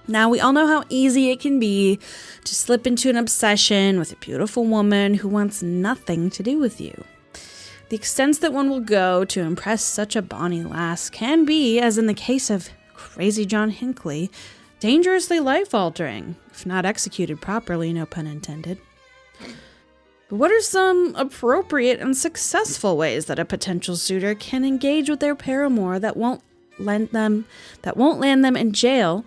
Now, we all know how easy it can be to slip into an obsession with a beautiful woman who wants nothing to do with you. The extents that one will go to impress such a bonny lass can be, as in the case of crazy John Hinckley, dangerously life-altering, if not executed properly, no pun intended. But what are some appropriate and successful ways that a potential suitor can engage with their paramour that won't land them in jail,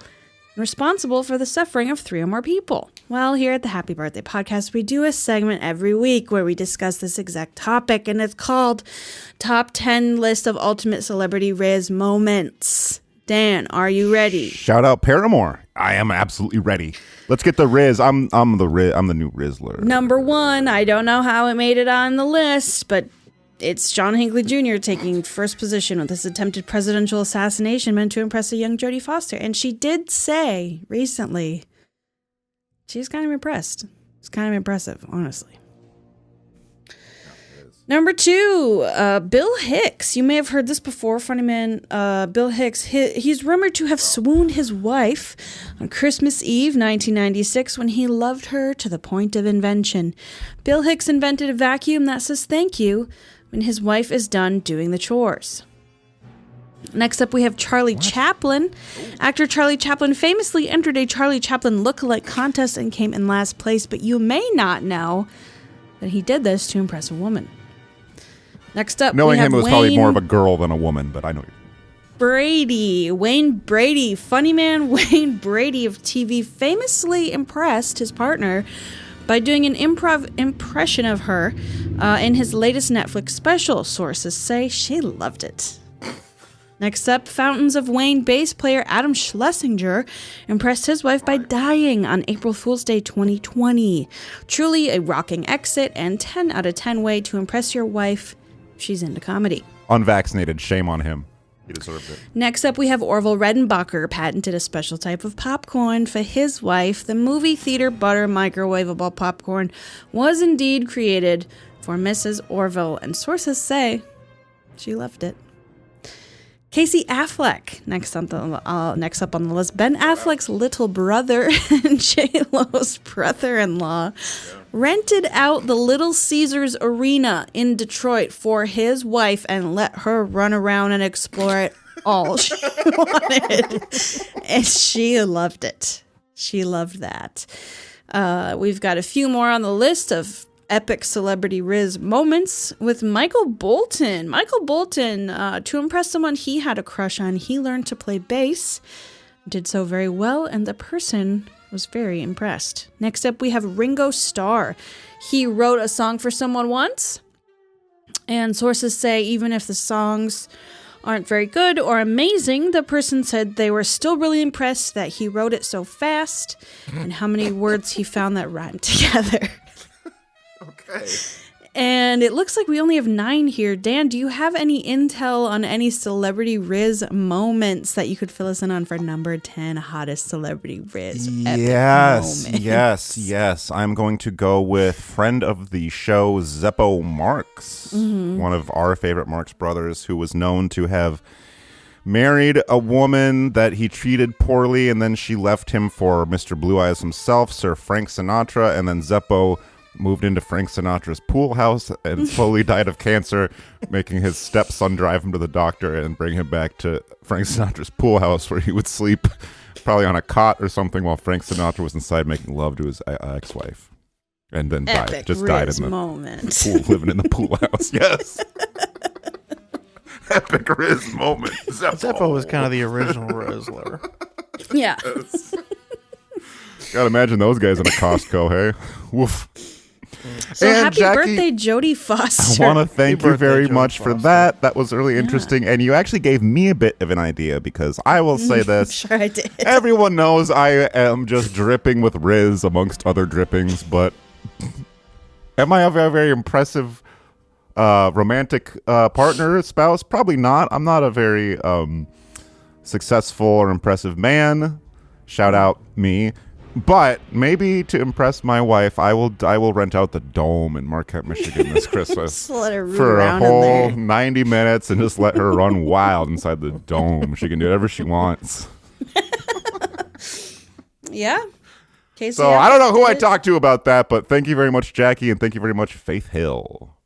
responsible for the suffering of 3 or more people? Well, here at the Happy Birthday Podcast, we do a segment every week where we discuss this exact topic, and it's called Top 10 List of Ultimate Celebrity Rizz Moments. Dan, are you ready? Shout out Paramore. I am absolutely ready. Let's get the Rizz. I'm the new Rizzler. Number 1, I don't know how it made it on the list, but it's John Hinckley Jr. taking first position with this attempted presidential assassination meant to impress a young Jodie Foster. And she did say recently she's kind of impressed. It's kind of impressive, honestly. Number 2, Bill Hicks. You may have heard this before, funny man. Bill Hicks, he's rumored to have swooned his wife on Christmas Eve, 1996, when he loved her to the point of invention. Bill Hicks invented a vacuum that says thank you when his wife is done doing the chores. Next up, we have Charlie Chaplin. Actor Charlie Chaplin famously entered a Charlie Chaplin look-alike contest and came in last place, but you may not know that he did this to impress a woman. Next up, knowing we have him, it was probably more of a girl than a woman, but I know. Wayne Brady, funny man Wayne Brady of TV, famously impressed his partner by doing an improv impression of her in his latest Netflix special. Sources say she loved it. Next up, Fountains of Wayne bass player Adam Schlesinger impressed his wife by dying on April Fool's Day 2020. Truly a rocking exit and 10 out of 10 way to impress your wife. She's into comedy. Unvaccinated, shame on him. He deserved it. Next up, we have Orville Redenbacher patented a special type of popcorn for his wife. The movie theater butter microwavable popcorn was indeed created for Mrs. Orville, and sources say she loved it. Casey Affleck, next up on the list. Ben Affleck's little brother and J-Lo's brother-in-law rented out the Little Caesars Arena in Detroit for his wife and let her run around and explore it all she wanted. And she loved it. She loved that. We've got a few more on the list of epic celebrity Rizz moments with Michael Bolton. To impress someone he had a crush on, he learned to play bass, did so very well, and the person was very impressed. Next up, we have Ringo Starr. He wrote a song for someone once, and sources say even if the songs aren't very good or amazing, the person said they were still really impressed that he wrote it so fast and how many words he found that rhymed together. Okay. And it looks like we only have 9 here. Dan, do you have any intel on any celebrity Rizz moments that you could fill us in on for number 10 hottest celebrity Rizz moments? Yes. I'm going to go with friend of the show, Zeppo Marx, one of our favorite Marx brothers, who was known to have married a woman that he treated poorly, and then she left him for Mr. Blue Eyes himself, Sir Frank Sinatra, and then Zeppo moved into Frank Sinatra's pool house and slowly died of cancer, making his stepson drive him to the doctor and bring him back to Frank Sinatra's pool house where he would sleep probably on a cot or something while Frank Sinatra was inside making love to his ex-wife. And then died in the pool, living in the pool house. Yes. Epic Rizz moment. Zeppo was kind of the original Rizzler. Yeah. Yes. Gotta imagine those guys in a Costco, hey? Woof. So and happy Jaki, birthday, Jodie Foster. I want to thank you very much Foster. for that. That was really interesting. And you actually gave me a bit of an idea because I will say this. Sure I did. Everyone knows I am just dripping with Rizz amongst other drippings, but am I a very, very impressive romantic partner, spouse? Probably not. I'm not a very successful or impressive man. Shout out me. But maybe to impress my wife, I will rent out the Dome in Marquette, Michigan this Christmas for a whole 90 minutes and just let her run wild inside the Dome. She can do whatever she wants. Yeah. So I don't know who I talked to about that, but thank you very much, Jackie, and thank you very much, Faith Hill.